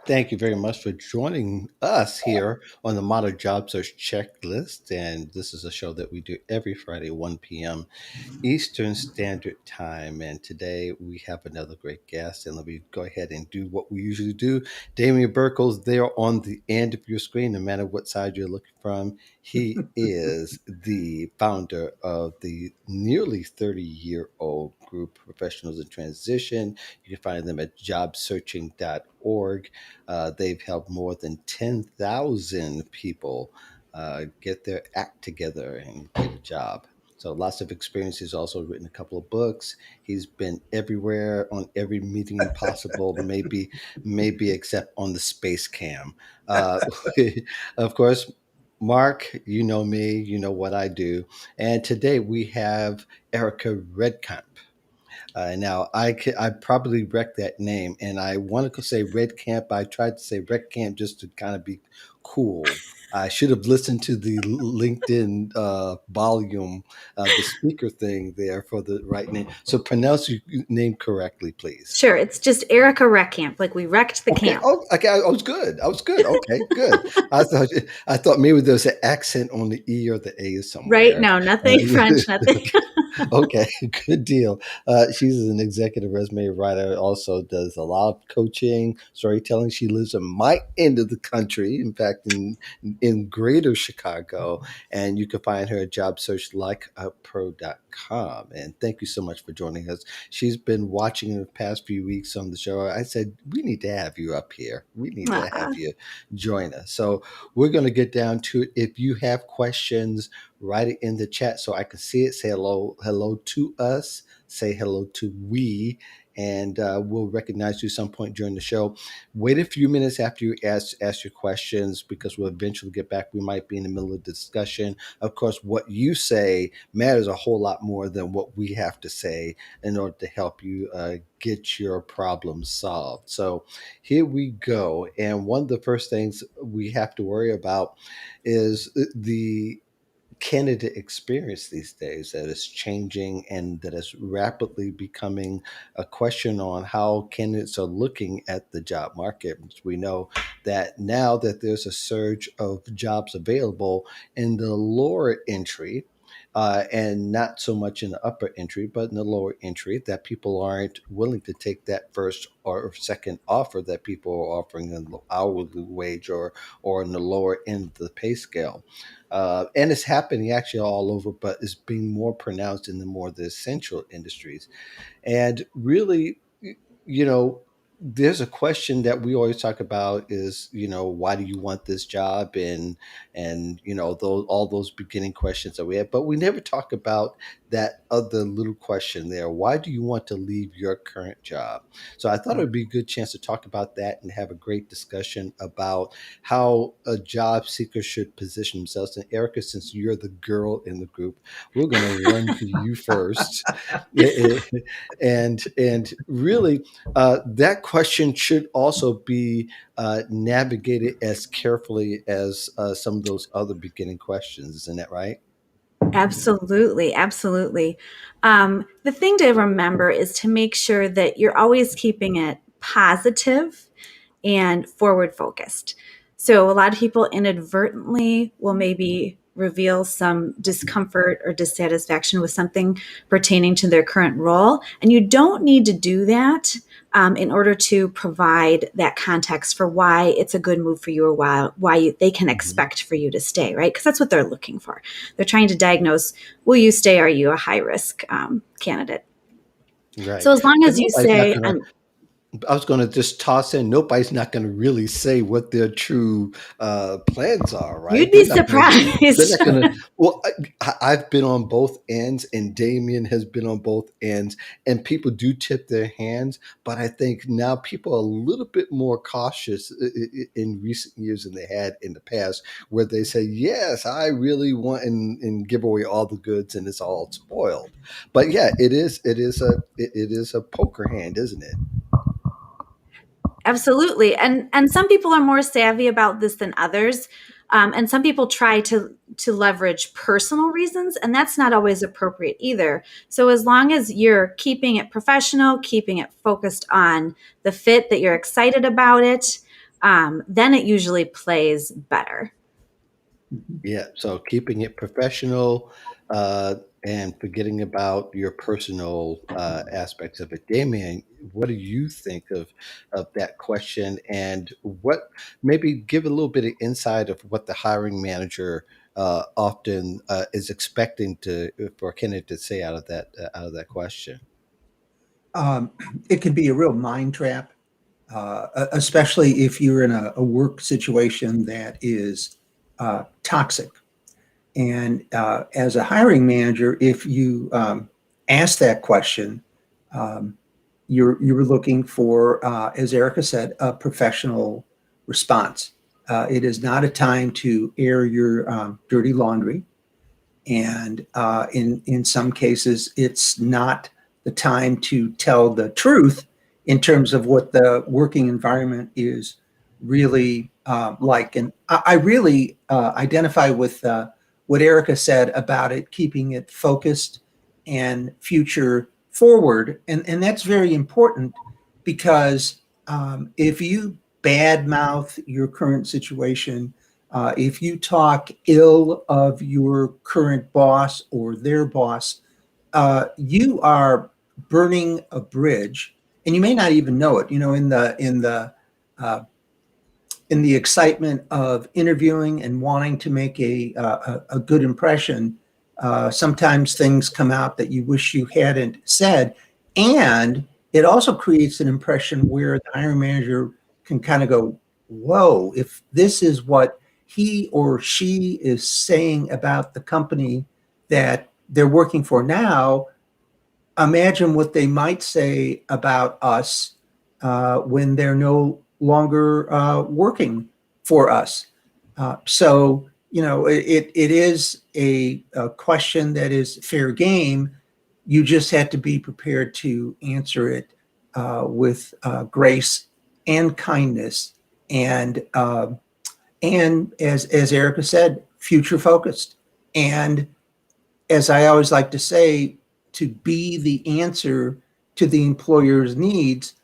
Thank you very much for joining us here on the Modern Job Search Checklist. And this is a show that we do every Friday, 1 p.m. Eastern Standard Time. And today we have another great guest. And let me go ahead and do what we usually do. Damian Burkle's there on the end of your screen, no matter what side you're looking from. He is the founder of the nearly 30-year-old group Professionals in Transition. You can find them at jobsearching.org. They've helped more than 10,000 people get their act together and get a job. So lots of experience. He's also written a couple of books. He's been everywhere on every meeting possible, maybe except on the space cam. Uh, of course, Mark, you know me, you know what I do. And today we have Erica Redkamp. I probably wrecked that name, and I wanted to say Red Camp. I tried to say Red Camp just to kind of be cool. I should have listened to the LinkedIn volume, the speaker thing there for the right name. So pronounce your name correctly, please. Sure, it's just Erica Reckamp, like we wrecked the Okay. camp. Oh, okay. I was good. I was good. Okay, good. I thought maybe there was an accent on the E or the A Right? somewhere. No, nothing French, nothing. Okay, good deal. She's an executive resume writer, also does a lot of coaching, storytelling. She lives in my end of the country, in fact, in greater Chicago. And you can find her at jobsearchlikeapro.com. And thank you so much for joining us. She's been watching in the past few weeks on the show. I said, we need to have you up here. We need to have you join us. So we're going to get down to it. If you have questions, write it in the chat so I can see it. Say hello to us. Say hello to we, and we'll recognize you some point during the show. Wait a few minutes after you ask your questions because we'll eventually get back. We might be in the middle of the discussion. Of course, what you say matters a whole lot more than what we have to say in order to help you get your problem solved. So here we go. And one of the first things we have to worry about is the candidate experience these days that is changing and that is rapidly becoming a question on how candidates are looking at the job market. We know that now that there's a surge of jobs available in the lower entry, and not so much in the upper entry, but in the lower entry, that people aren't willing to take that first or second offer that people are offering in the hourly wage or in the lower end of the pay scale. And it's happening actually all over, but it's being more pronounced in the more the essential industries. And really, you know, there's a question that we always talk about is, why do you want this job? And those all those beginning questions that we have, but we never talk about that other little question there. Why do you want to leave your current job? So I thought it would be a good chance to talk about that and have a great discussion about how a job seeker should position themselves. And Erica, since you're the girl in the group, we're going to run to you first. And really, that question should also be navigated as carefully as some of those other beginning questions. Isn't that right? Absolutely, absolutely. The thing to remember is to make sure that you're always keeping it positive and forward focused. So, a lot of people inadvertently will maybe reveal some discomfort or dissatisfaction with something pertaining to their current role. And you don't need to do that in order to provide that context for why it's a good move for you or why they can expect for you to stay, right? Because that's what they're looking for. They're trying to diagnose, will you stay? Are you a high risk candidate? Right. So as long And as you nobody's not say, going to I was going to just toss in. Nobody's not going to really say what their true plans are, you'd right? be They're not going to. They're surprised. not going to. Well, I've been on both ends, and Damien has been on both ends, and people do tip their hands. But I think now people are a little bit more cautious in recent years than they had in the past, where they say, "Yes, I really want," and give away all the goods, and it's all spoiled. But yeah, it is a poker hand, isn't it? Absolutely. And some people are more savvy about this than others. And some people try to leverage personal reasons, and that's not always appropriate either. So as long as you're keeping it professional, keeping it focused on the fit, that you're excited about it, then it usually plays better. Yeah, so keeping it professional, uh, and forgetting about your personal aspects of it. Damien, what do you think of that question, and what maybe give a little bit of insight of what the hiring manager often is expecting to for a candidate to say out of that question? Um, it can be a real mind trap, especially if you're in a work situation that is toxic. And as a hiring manager, if you ask that question, um, you're looking for, as Erica said, a professional response. It is not a time to air your dirty laundry, and in some cases, it's not the time to tell the truth in terms of what the working environment is really like. And I really identify with what Erica said about it, keeping it focused and future forward, and that's very important because if you badmouth your current situation, if you talk ill of your current boss or their boss, you are burning a bridge, and you may not even know it. You know, uh, in the excitement of interviewing and wanting to make a good impression, sometimes things come out that you wish you hadn't said. And it also creates an impression where the hiring manager can kind of go, whoa, if this is what he or she is saying about the company that they're working for now, imagine what they might say about us when they're no longer working for us. So, you know, it is a question that is fair game. You just have to be prepared to answer it with grace and kindness, and as Erica said, future focused. And as I always like to say, to be the answer to the employer's needs.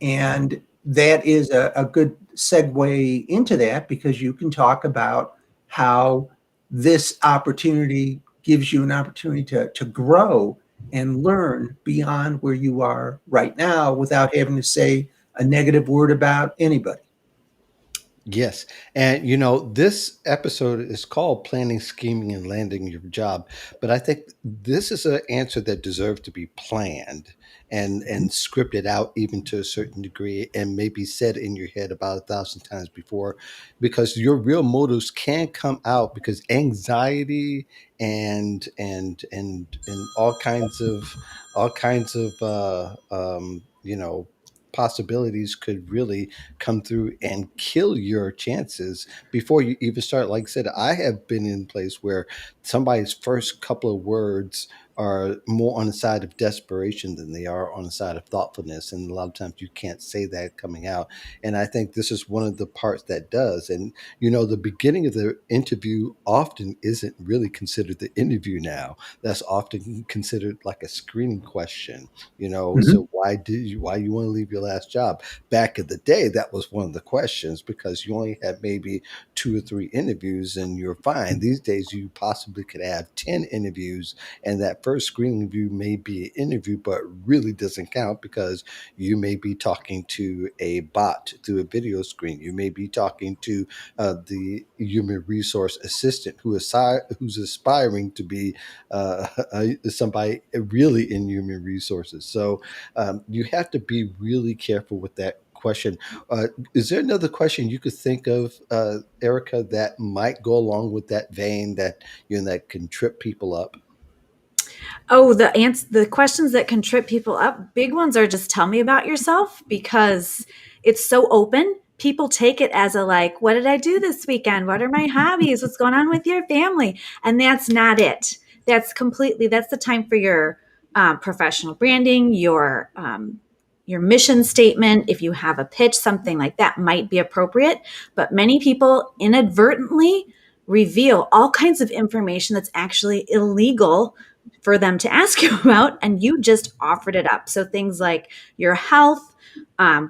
And that is a good segue into that, because you can talk about how this opportunity gives you an opportunity to grow and learn beyond where you are right now without having to say a negative word about anybody. Yes. And this episode is called Planning, Scheming, and Landing Your Job. But I think this is an answer that deserves to be planned and scripted out even to a certain degree and maybe said in your head about 1,000 times before, because your real motives can come out because anxiety and all kinds of possibilities could really come through and kill your chances before you even start. Like I said, I have been in a place where somebody's first couple of words are more on the side of desperation than they are on the side of thoughtfulness. And a lot of times you can't say that coming out. And I think this is one of the parts that does. And, the beginning of the interview often isn't really considered the interview now. That's often considered like a screening question, Mhm. so why you want to leave your last job? Back in the day, that was one of the questions because you only had maybe 2 or 3 interviews and you're fine. These days, you possibly could have 10 interviews, and that first screening interview may be an interview, but really doesn't count because you may be talking to a bot through a video screen. You may be talking to the human resource assistant who's aspiring to be somebody really in human resources. So you have to be really careful with that question. Is there another question you could think of, Erica, that might go along with that vein that that can trip people up? Oh, the questions that can trip people up, big ones are just tell me about yourself, because it's so open. People take it as a like, what did I do this weekend? What are my hobbies? What's going on with your family? And that's not it. That's the time for your professional branding, your mission statement. If you have a pitch, something like that might be appropriate. But many people inadvertently reveal all kinds of information that's actually illegal for them to ask you about, and you just offered it up. So things like your health,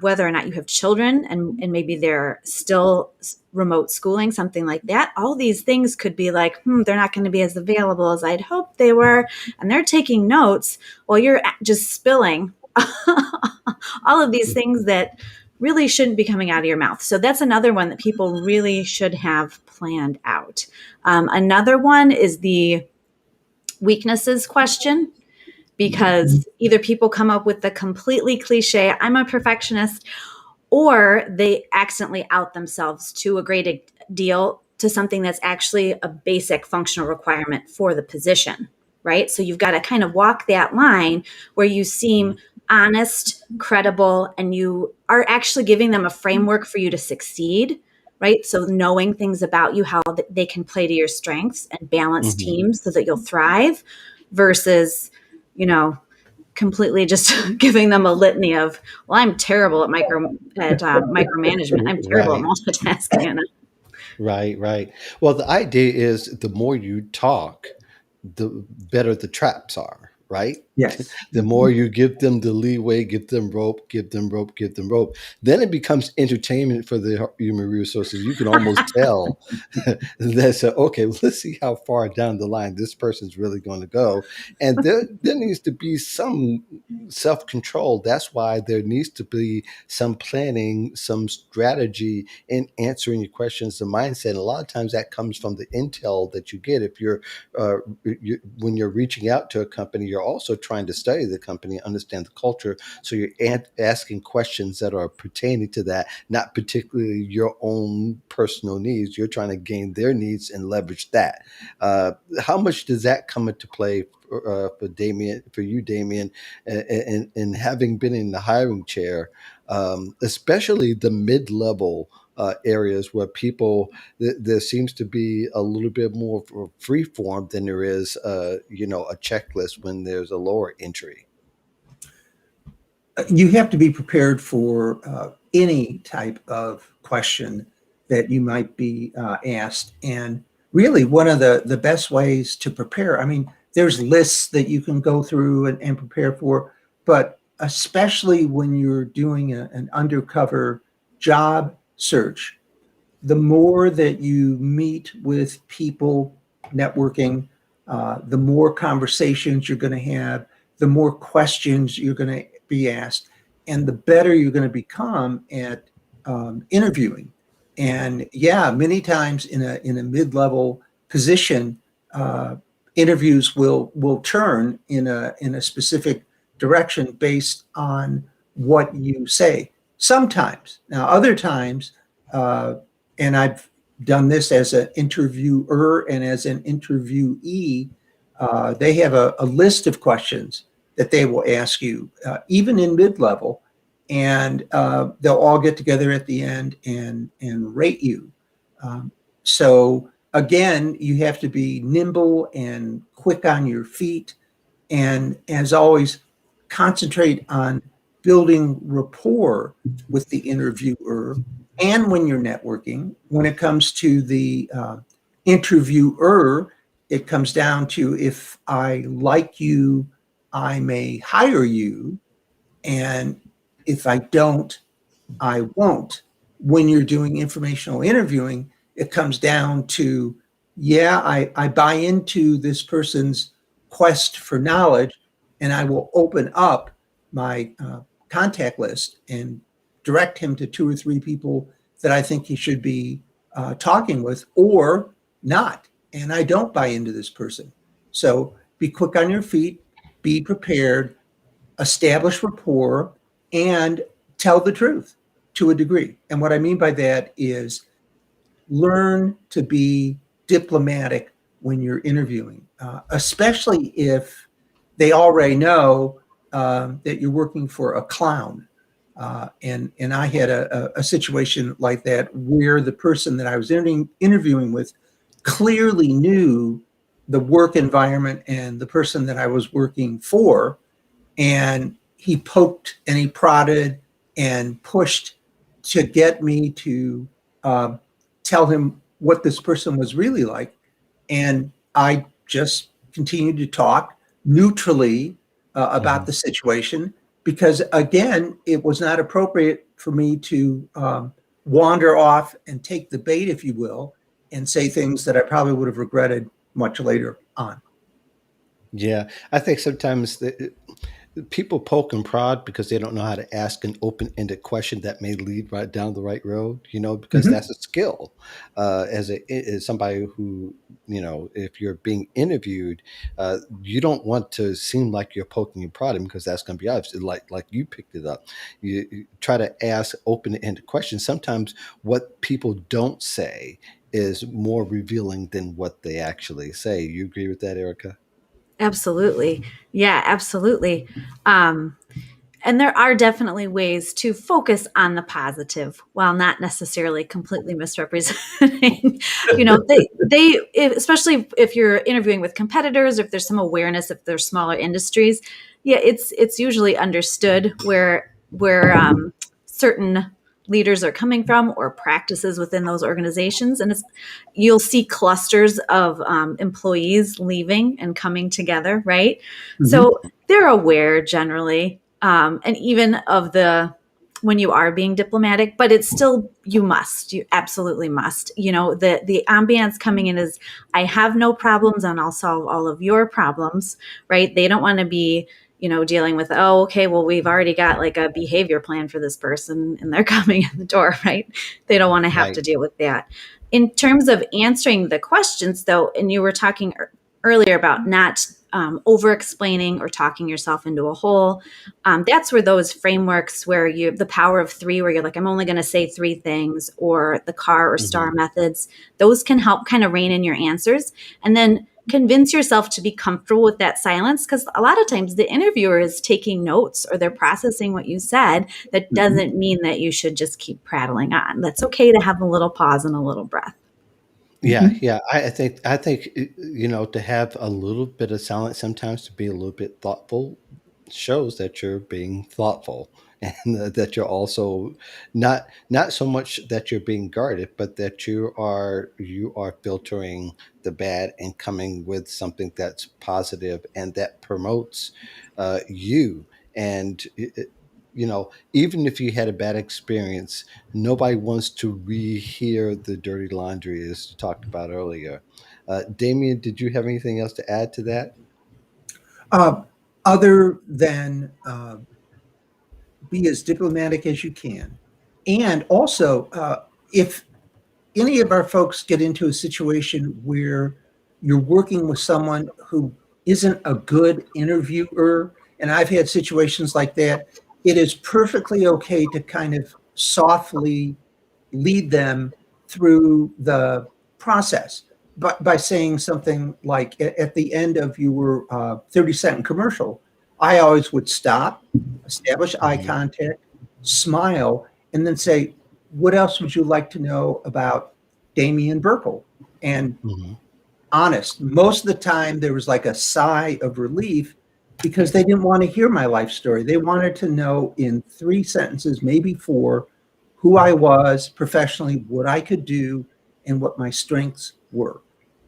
whether or not you have children and maybe they're still remote schooling, something like that. All these things could be like, they're not going to be as available as I'd hoped they were. And they're taking notes while you're just spilling all of these things that really shouldn't be coming out of your mouth. So that's another one that people really should have planned out. Another one is the weaknesses question, because either people come up with the completely cliche, I'm a perfectionist, or they accidentally out themselves to a great deal to something that's actually a basic functional requirement for the position, right? So you've got to kind of walk that line where you seem honest, credible, and you are actually giving them a framework for you to succeed, right? So knowing things about you, how they can play to your strengths and balance teams so that you'll thrive, versus, completely just giving them a litany of, well, I'm terrible at micromanagement. I'm terrible at Right. multitasking. Right. Well, the idea is the more you talk, the better the traps are, right? Yes. The more you give them the leeway, give them rope, give them rope, give them rope, then it becomes entertainment for the human resources. You can almost tell that, so, okay, well, let's see how far down the line this person's really going to go. And there needs to be some self-control. That's why there needs to be some planning, some strategy in answering your questions, the mindset. And a lot of times that comes from the intel that you get. If when you're reaching out to a company, you're also trying to study the company, understand the culture. So you're asking questions that are pertaining to that, not particularly your own personal needs. You're trying to gain their needs and leverage that. How much does that come into play for you, Damian, and having been in the hiring chair, especially the mid-level areas where people, there seems to be a little bit more free form than there is, a checklist when there's a lower entry. You have to be prepared for any type of question that you might be asked. And really, one of the best ways to prepare, I mean, there's lists that you can go through and prepare for, but especially when you're doing an undercover job search, the more that you meet with people networking, the more conversations you're going to have, the more questions you're going to be asked, and the better you're going to become at interviewing. And yeah, many times in a mid-level position, interviews will turn in a specific direction based on what you say. Sometimes. Now, other times, and I've done this as an interviewer and as an interviewee, they have a list of questions that they will ask you, even in mid-level, and they'll all get together at the end and rate you. So again, you have to be nimble and quick on your feet, and as always, concentrate on building rapport with the interviewer. And when you're networking, when it comes to the interviewer, it comes down to, if I like you, I may hire you. And if I don't, I won't. When you're doing informational interviewing, it comes down to, yeah, I buy into this person's quest for knowledge, and I will open up my contact list and direct him to 2 or 3 people that I think he should be talking with, or not. And I don't buy into this person. So be quick on your feet, be prepared, establish rapport, and tell the truth to a degree. And what I mean by that is learn to be diplomatic when you're interviewing, especially if they already know that you're working for a clown. And I had a situation like that where the person that I was interviewing with clearly knew the work environment and the person that I was working for, and he poked and he prodded and pushed to get me to tell him what this person was really like. And I just continued to talk neutrally about the situation. because again, it was not appropriate for me to wander off and take the bait, if you will, and say things that I probably would have regretted much later on. Yeah, I think sometimes people poke and prod because they don't know how to ask an open-ended question that may lead right down the right road, because Mhm. that's a skill. As somebody who, if you're being interviewed, you don't want to seem like you're poking and prodding because that's going to be obvious. Like you picked it up. You try to ask open-ended questions. Sometimes what people don't say is more revealing than what they actually say. You agree with that, Erica? Absolutely. Yeah, absolutely. Um, and there are definitely ways to focus on the positive while not necessarily completely misrepresenting. Especially if you're interviewing with competitors, if there's some awareness, if there's smaller industries, yeah, it's usually understood where certain leaders are coming from or practices within those organizations, and you'll see clusters of employees leaving and coming together, right? Mhm. So they're aware generally, and even of the when you are being diplomatic, but it's still you absolutely must. The ambience coming in is, I have no problems and I'll solve all of your problems, right? They don't want to be dealing with, oh, okay, well, we've already got like a behavior plan for this person and they're coming in the door, right? They don't want to have Right. to deal with that. In terms of answering the questions, though, and you were talking earlier about not over explaining or talking yourself into a hole. That's where those frameworks, where the power of three, where you're like, I'm only going to say three things, or the CAR or STAR Hmm. methods, those can help kind of rein in your answers. And then convince yourself to be comfortable with that silence, because a lot of times the interviewer is taking notes or they're processing what you said. That Mhm. doesn't mean that you should just keep prattling on. That's okay to have a little pause and a little breath. Yeah, Mhm. yeah. I think to have a little bit of silence sometimes, to be a little bit thoughtful, shows that you're being thoughtful, and that you're also not so much that you're being guarded, but that you are filtering the bad and coming with something that's positive and that promotes you. And even if you had a bad experience, nobody wants to rehear the dirty laundry as talked about earlier. Damien, did you have anything else to add to that? Uh, Other than be as diplomatic as you can. And also, if any of our folks get into a situation where you're working with someone who isn't a good interviewer, and I've had situations like that, it is perfectly okay to kind of softly lead them through the process, but by saying something like, at the end of your 30-second commercial, I always would stop, establish eye Hmm. contact, smile, and then say, what else would you like to know about Damian Burkle? And Hmm. honest, most of the time there was like a sigh of relief, because they didn't want to hear my life story. They wanted to know in 3 sentences, maybe four, who I was professionally, what I could do, and what my strengths were.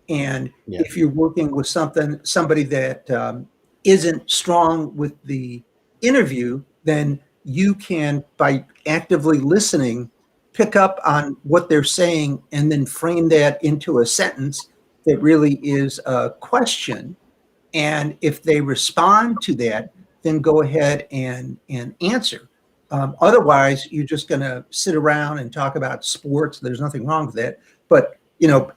And Yeah. if you're working with somebody that isn't strong with the interview, then you can, by actively listening, pick up on what they're saying and then frame that into a sentence that really is a question. And if they respond to that, then go ahead and answer. Otherwise, you're just going to sit around and talk about sports. There's nothing wrong with that. But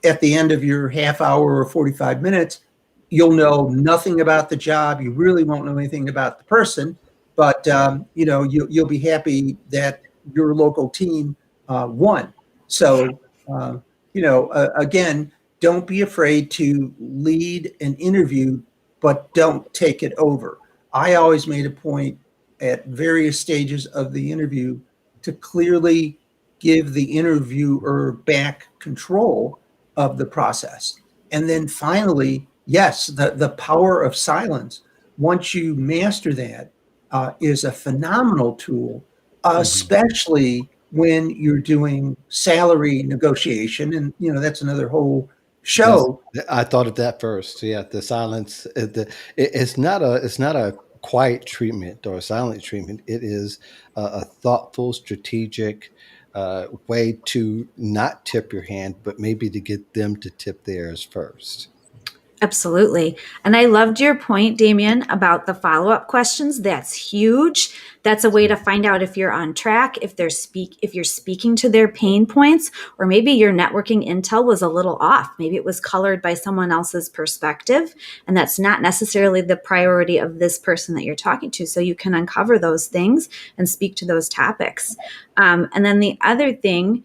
at the end of your half hour or 45 minutes, you'll know nothing about the job. You really won't know anything about the person. But you'll be happy that your local team won. So again, don't be afraid to lead an interview, but don't take it over. I always made a point at various stages of the interview to clearly give the interviewer back control of the process. And then finally, yes, the power of silence, once you master that, is a phenomenal tool, Hmm. especially when you're doing salary negotiation. And, that's another whole That's show. I thought of that first. Yeah, the silence. It's not a quiet treatment or silent treatment. It is a thoughtful, strategic way to not tip your hand, but maybe to get them to tip theirs first. Absolutely. And I loved your point, Damian, about the follow-up questions. That's huge. That's a way to find out if you're on track, if you're speaking to their pain points, or maybe your networking intel was a little off. Maybe it was colored by someone else's perspective, and that's not necessarily the priority of this person that you're talking to. So you can uncover those things and speak to those topics. And then the other thing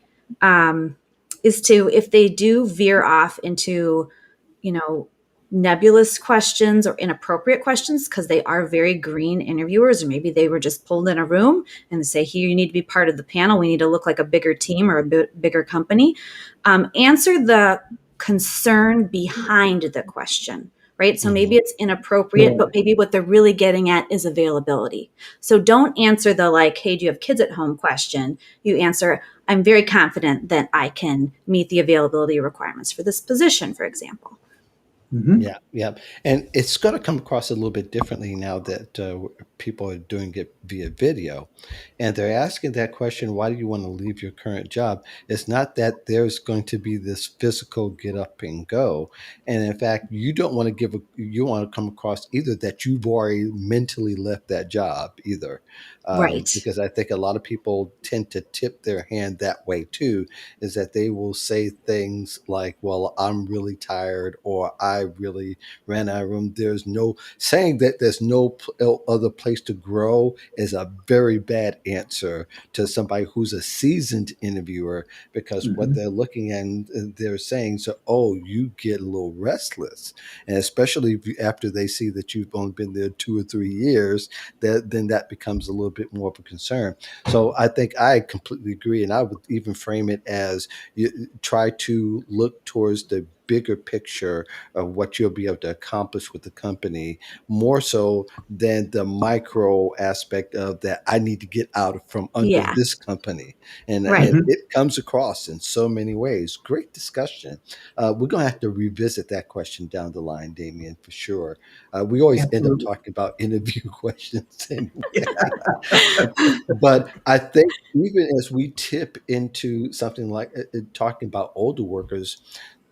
is to, if they do veer off into, you know, nebulous questions or inappropriate questions, because they are very green interviewers, or maybe they were just pulled in a room and they say, here, you need to be part of the panel. We need to look like a bigger team or a bigger company. Answer the concern behind the question, right? So maybe it's inappropriate, but maybe what they're really getting at is availability. So don't answer the like, hey, do you have kids at home question. You answer, I'm very confident that I can meet the availability requirements for this position, for example. Mhm. Yeah, yeah. And it's going to come across a little bit differently now that people are doing it via video. And they're asking that question, why do you want to leave your current job? It's not that there's going to be this physical get up and go. And in fact, you don't want to you want to come across either that you've already mentally left that job either. Right. Because I think a lot of people tend to tip their hand that way too, is that they will say things like, well, I'm really tired, or I really ran out of room. There's no saying that there's no other place to grow is a very bad answer to somebody who's a seasoned interviewer, because what Mhm. they're looking at, and they're saying, so, oh, you get a little restless. And especially after they see that you've only been there 2 or 3 years, then that becomes a little bit more of a concern. So I think I completely agree. And I would even frame it as you try to look towards the bigger picture of what you'll be able to accomplish with the company, more so than the micro aspect of that I need to get out from under Yeah. this company. And Right. Mhm. it comes across in so many ways. Great discussion. We're going to have to revisit that question down the line, Damien, for sure. We always end up Absolutely. talking about interview questions anyway. But I think even as we tip into something like talking about older workers,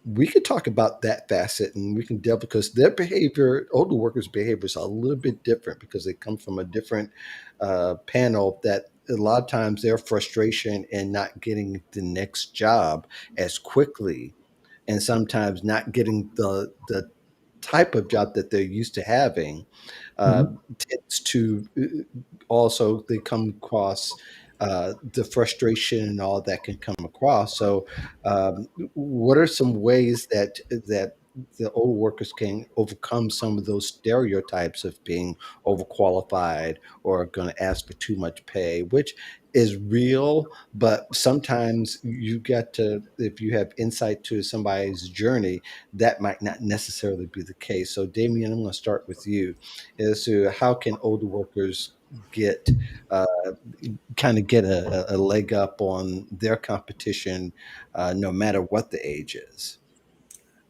we could talk about that facet, and we can delve, because their behavior, older workers' behavior, is a little bit different because they come from a different panel. That a lot of times their frustration in not getting the next job as quickly, and sometimes not getting the type of job that they're used to having, uh, Mhm. tends to also they come across the frustration and all that can come across. So, what are some ways that the old workers can overcome some of those stereotypes of being overqualified or going to ask for too much pay, which is real, but sometimes you got to, if you have insight to somebody's journey, that might not necessarily be the case. So, Damien, I'm going to start with you as to how can older workers get uh, kind of get a leg up on their competition, no matter what the age is.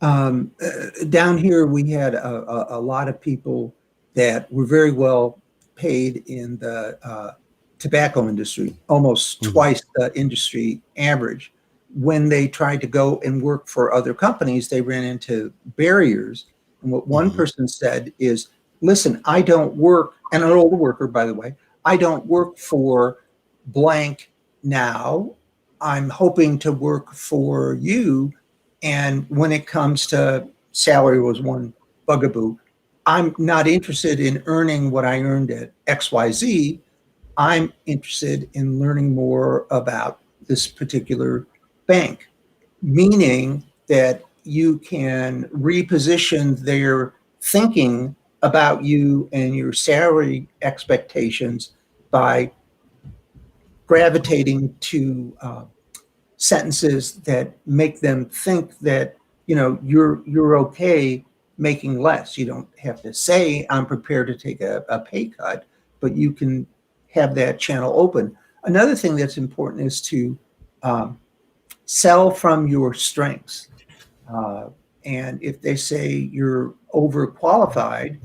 Down here, we had a lot of people that were very well paid in the tobacco industry, almost Hmm. twice the industry average. When they tried to go and work for other companies, they ran into barriers. And what one Hmm. person said is, listen, I don't work, and an older worker, by the way, I don't work for blank now. I'm hoping to work for you. And when it comes to salary was one bugaboo. I'm not interested in earning what I earned at XYZ. I'm interested in learning more about this particular bank, meaning that you can reposition their thinking about you and your salary expectations by gravitating to sentences that make them think that you're okay making less. You don't have to say I'm prepared to take a pay cut, but you can have that channel open. Another thing that's important is to um, sell from your strengths. Uh, and if they say you're overqualified,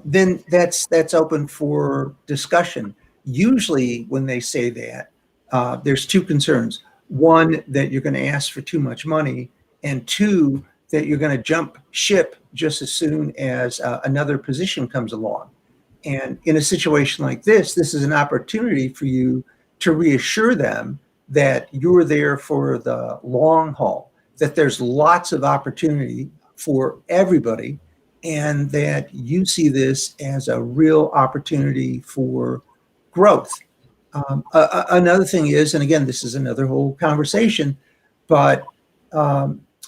then that's open for discussion. Usually, when they say that, there's two concerns: one, that you're going to ask for too much money, and two, that you're going to jump ship just as soon as another position comes along. And in a situation like this is an opportunity for you to reassure them that you're there for the long haul, that there's lots of opportunity for everybody, and that you see this as a real opportunity for growth. Another thing is, and again, this is another whole conversation, but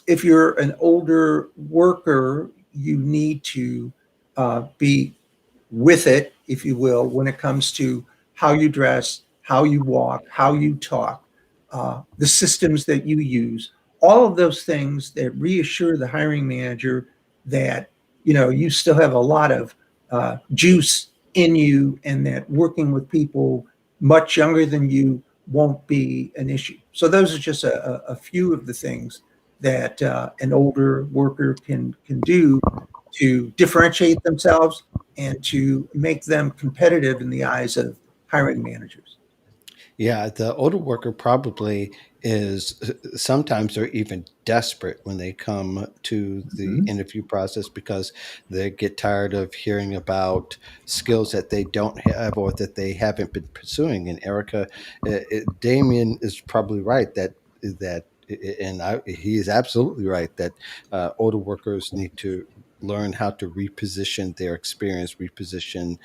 if you're an older worker, you need to be with it, if you will, when it comes to how you dress, how you walk, how you talk, the systems that you use, all of those things that reassure the hiring manager that you still have a lot of juice in you, and that working with people much younger than you won't be an issue. So those are just a few of the things that an older worker can do to differentiate themselves and to make them competitive in the eyes of hiring managers. Yeah, the older worker probably is sometimes they're even desperate when they come to the Mhm. interview process because they get tired of hearing about skills that they don't have or that they haven't been pursuing. And Erica, Damien is probably right that he is absolutely right that older workers need to learn how to reposition their experience, reposition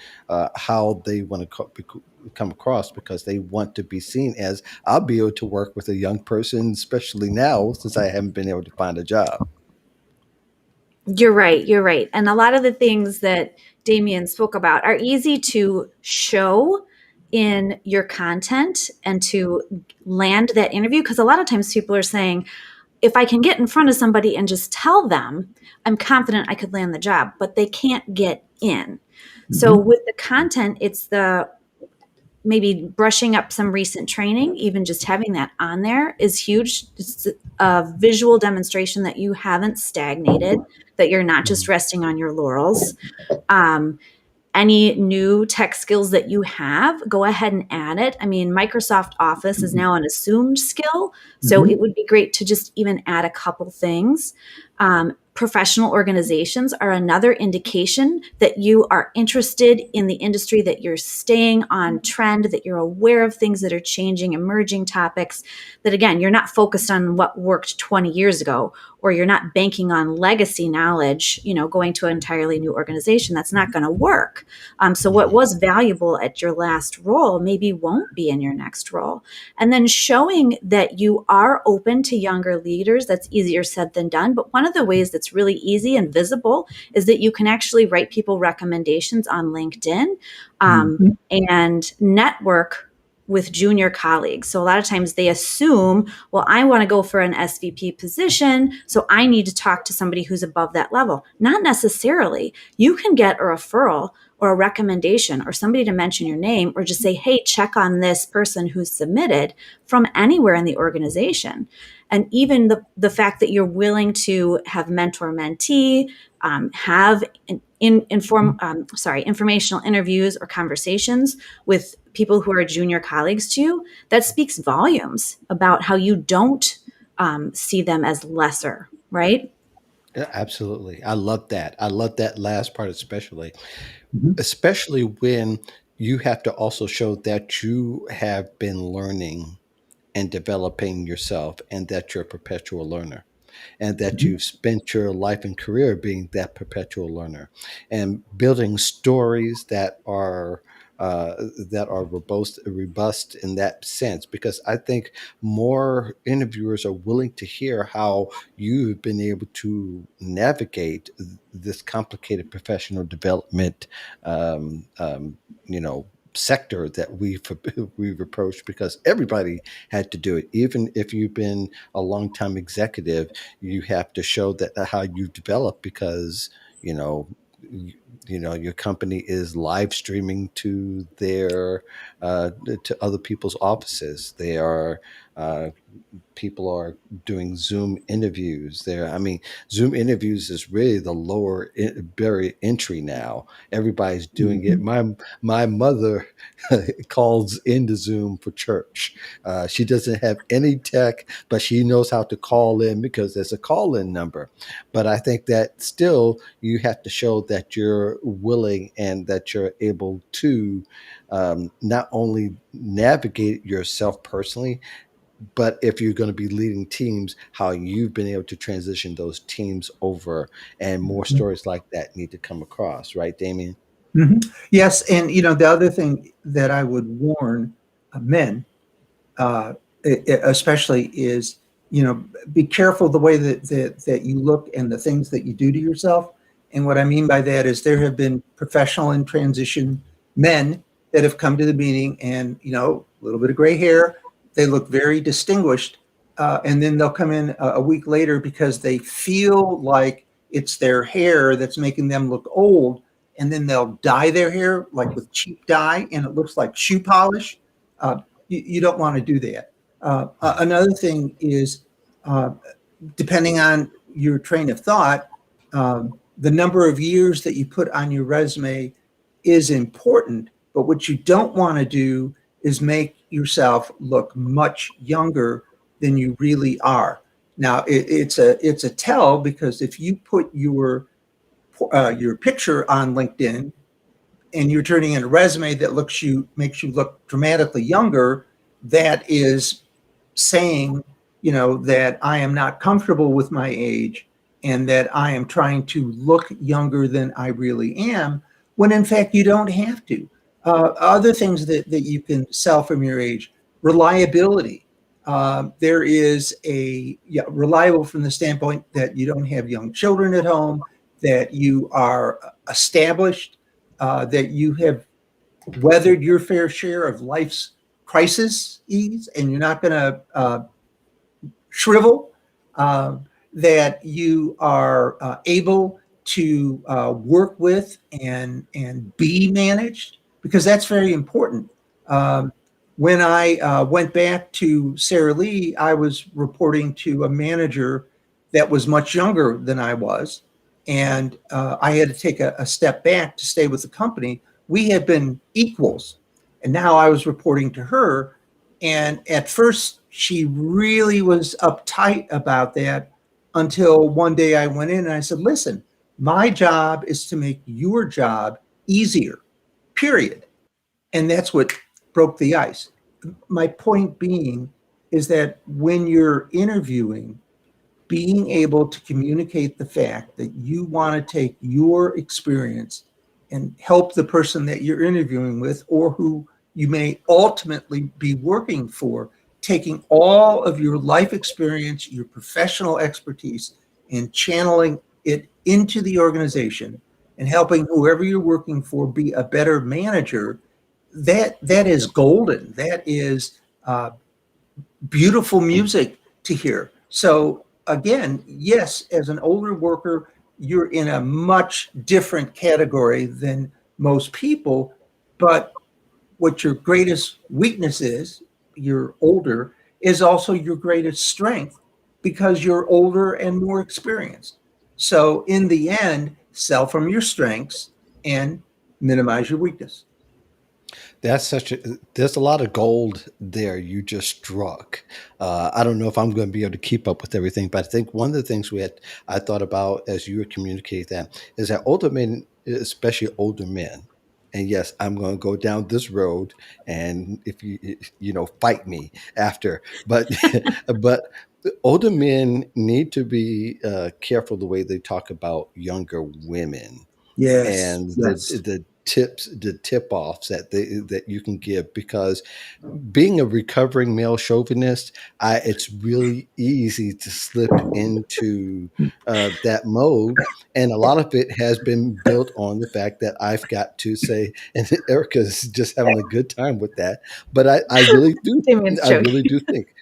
how they want to come across because they want to be seen as I'll be able to work with a young person, especially now since I haven't been able to find a job. You're right. You're right. And a lot of the things that Damien spoke about are easy to show in your content and to land that interview. Because a lot of times people are saying, if I can get in front of somebody and just tell them, I'm confident I could land the job, but they can't get in. So Mhm. with the content, it's the maybe brushing up some recent training, even just having that on there is huge. It's a visual demonstration that you haven't stagnated, that you're not just Mhm. resting on your laurels. Um, any new tech skills that you have, go ahead and add it. I mean, Microsoft Office is now an assumed skill, so Mhm. it would be great to just even add a couple things. Professional organizations are another indication that you are interested in the industry, that you're staying on trend, that you're aware of things that are changing, emerging topics, that again, you're not focused on what worked 20 years ago, or you're not banking on legacy knowledge, going to an entirely new organization. That's not going to work. So what Mhm. was valuable at your last role maybe won't be in your next role. And then showing that you are open to younger leaders, that's easier said than done. But one of the ways that's really easy and visible is that you can actually write people recommendations on LinkedIn, Mhm. and network with junior colleagues. So a lot of times they assume, well, I want to go for an SVP position, so I need to talk to somebody who's above that level. Not necessarily. You can get a referral or a recommendation or somebody to mention your name or just say, hey, check on this person who's submitted from anywhere in the organization. And even the fact that you're willing to have mentor mentee, have informational interviews or conversations with people who are junior colleagues to you, that speaks volumes about how you don't see them as lesser, right? Yeah, absolutely. I love that. I love that last part, Mhm. especially when you have to also show that you have been learning and developing yourself and that you're a perpetual learner and that Mhm. you've spent your life and career being that perpetual learner and building stories that are robust in that sense. Because I think more interviewers are willing to hear how you've been able to navigate this complicated professional development, um, um, you know, sector that we've approached because everybody had to do it. Even if you've been a long time executive, you have to show that how you develop because you know Your company is live streaming to their to other people's offices. They are uh, people are doing Zoom interviews there. I mean, Zoom interviews is really the lower barrier entry now. Everybody's doing it. Mhm. My mother calls into Zoom for church. She doesn't have any tech, but she knows how to call in because there's a call in number. But I think that still you have to show that you're willing and that you're able to not only navigate yourself personally, but if you're going to be leading teams, how you've been able to transition those teams over, and more Mhm. stories like that need to come across, right, Damien? Mhm. Yes, and the other thing that I would warn men, uh, especially, is be careful the way that you look and the things that you do to yourself. And what I mean by that is there have been professional in transition men that have come to the meeting, and a little bit of gray hair, they look very distinguished, and then they'll come in a week later because they feel like it's their hair that's making them look old, and then they'll dye their hair like with cheap dye, and it looks like shoe polish. You don't want to do that. Another thing is, uh, depending on your train of thought, the number of years that you put on your resume is important. But what you don't want to do is make yourself look much younger than you really are. Now, it's a tell, because if you put your picture on LinkedIn and you're turning in a resume that makes you look dramatically younger, that is saying, that I am not comfortable with my age and that I am trying to look younger than I really am, when in fact you don't have to. Other things that you can sell from your age: reliability. There is reliable from the standpoint that you don't have young children at home, that you are established, that you have weathered your fair share of life's crises, and you're not going to shrivel, uh, that you are able to work with and be managed, because that's very important. Um, when I went back to Sara Lee, I was reporting to a manager that was much younger than I was, and I had to take a step back to stay with the company. We had been equals, and now I was reporting to her. And at first, she really was uptight about that, until one day I went in and I said, listen, my job is to make your job easier, period. And that's what broke the ice. My point being is that when you're interviewing, being able to communicate the fact that you want to take your experience and help the person that you're interviewing with, or who you may ultimately be working for, taking all of your life experience, your professional expertise, and channeling it into the organization and helping whoever you're working for be a better manager. That is golden. That is beautiful music to hear. So again, yes, as an older worker, you're in a much different category than most people. But what your greatest weakness is, you're older, is also your greatest strength, because you're older and more experienced. So in the end, sell from your strengths and minimize your weakness. There's a lot of gold there you just struck. I don't know if I'm going to be able to keep up with everything, but I think one of the things I thought about as you were communicating that is that older men, especially older men, and yes, I'm going to go down this road, and if fight me after, but but older men need to be careful the way they talk about younger women, Yes, and the yes. tips, the tip offs that you can give, because being a recovering male chauvinist, it's really easy to slip into that mode. And a lot of it has been built on the fact that I've got to say, and Erica's just having a good time with that. But Damien's I really joking. do think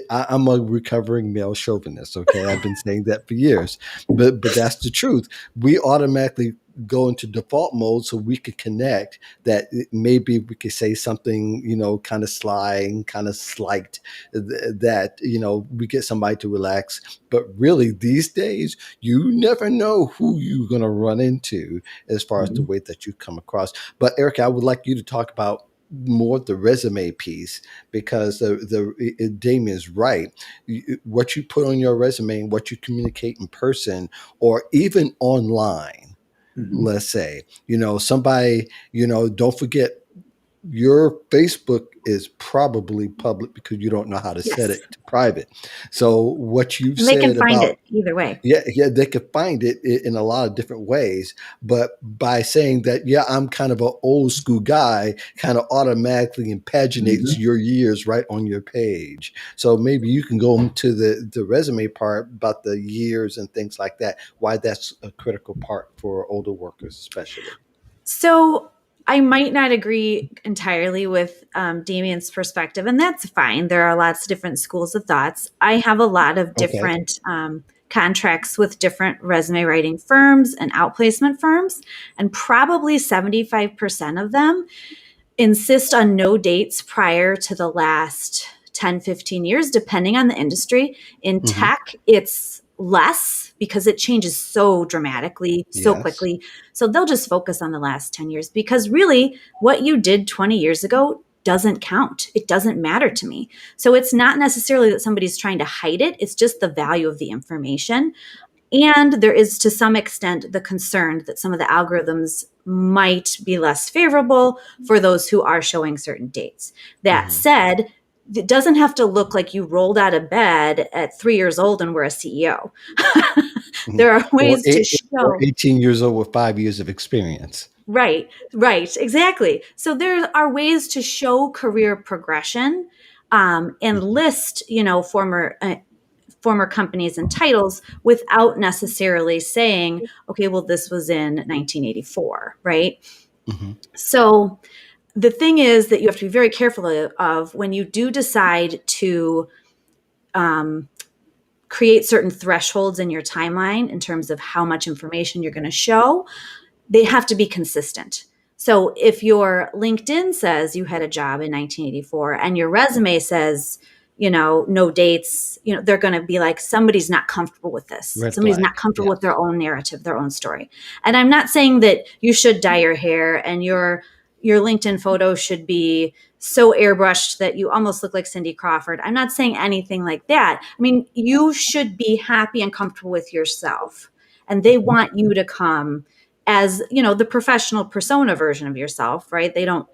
I'm a recovering male chauvinist. Okay, I've been saying that for years, but that's the truth. We automatically go into default mode so we could connect that maybe we could say something, kind of sly and kind of slight, that, we get somebody to relax. But really, these days, you never know who you're going to run into as far as the Mhm. way that you come across. But Erica, I would like you to talk about more the resume piece, because Damien's right. What you put on your resume and what you communicate in person or even online, Mhm. let's say, somebody, don't forget, your Facebook is probably public because you don't know how to set Yes. it to private. So what you've And they can said find about, it either way. yeah, yeah, they could find it in a lot of different ways. But by saying that, yeah, I'm kind of an old school guy, kind of automatically impaginates Mhm. your years right on your page. So maybe you can go into the resume part about the years and things like that, why that's a critical part for older workers, especially. So I might not agree entirely with Damien's perspective, and that's fine. There are lots of different schools of thoughts. I have a lot of Okay. different contracts with different resume writing firms and outplacement firms, and probably 75% of them insist on no dates prior to the last 10, 15 years, depending on the industry. In Hmm. tech, it's less because it changes so dramatically, so Yes. quickly. So they'll just focus on the last 10 years because really what you did 20 years ago doesn't count. It doesn't matter to me. So it's not necessarily that somebody's trying to hide it, it's just the value of the information. And there is, to some extent, the concern that some of the algorithms might be less favorable for those who are showing certain dates. That Hmm. said, it doesn't have to look like you rolled out of bed at 3 years old and were a CEO. Hmm. There are ways to Or show. 18 years old with 5 years of experience. Right, right, exactly. So there are ways to show career progression and Hmm. list, former companies and titles without necessarily saying, okay, well, this was in 1984, right? Hmm. So the thing is that you have to be very careful of when you do decide to um, create certain thresholds in your timeline in terms of how much information you're going to show, they have to be consistent. So if your LinkedIn says you had a job in 1984 and your resume says, no dates, they're going to be like, somebody's not comfortable with this. Red Somebody's flag. not comfortable with Yes. their own narrative, their own story. And I'm not saying that you should dye your hair and your LinkedIn photo should be so airbrushed that you almost look like Cindy Crawford. I'm not saying anything like that. I mean, you should be happy and comfortable with yourself. And they want you to come as the professional persona version of yourself, right? They don't,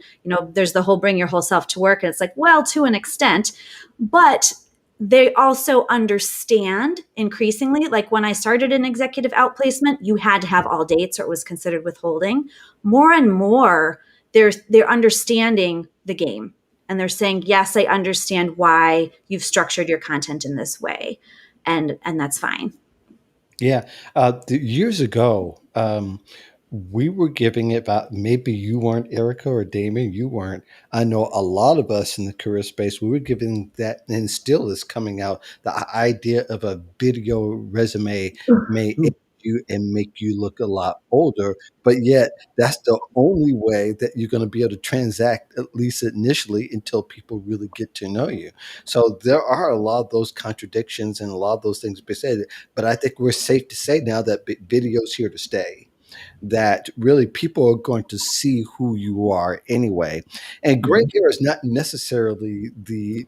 there's the whole bring your whole self to work, and it's like, well, to an extent, but they also understand increasingly, like when I started an executive outplacement, you had to have all dates or it was considered withholding. More and more, they're understanding the game, and they're saying, yes, I understand why you've structured your content in this way, and that's fine. Yeah. Years ago, we were giving it about, maybe you weren't, Erica or Damien, you weren't. I know a lot of us in the career space, we were giving that, and still is coming out, the idea of a video resume may age you and make you look a lot older, but yet that's the only way that you're going to be able to transact, at least initially, until people really get to know you. So there are a lot of those contradictions and a lot of those things being said, but I think we're safe to say now that video's here to stay, that really people are going to see who you are anyway. And gray Mhm. hair is not necessarily the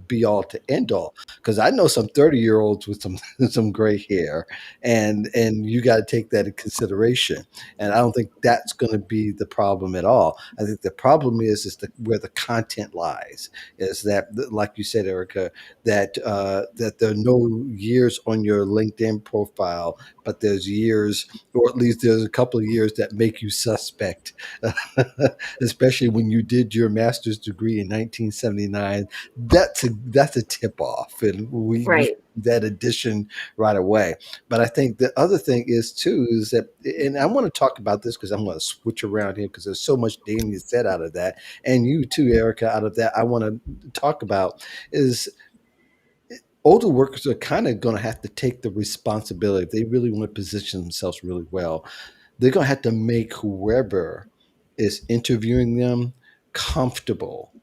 be all to end all, because I know some 30-year-olds with some some gray hair, and you got to take that in consideration. And I don't think that's going to be the problem at all. I think the problem is where the content lies. Is that, like you said, Erica, that there are no years on your LinkedIn profile, but there's years, or at least there's a couple of years that make you suspect, especially when you did your master's degree in 1979. That's a tip off, and we Right. that addition right away. But I think the other thing is too is that, and I want to talk about this because I'm going to switch around here because there's so much Damien said out of that, and you too, Erica, out of that. I want to talk about is older workers are kind of going to have to take the responsibility if they really want to position themselves really well. They're going to have to make whoever is interviewing them comfortable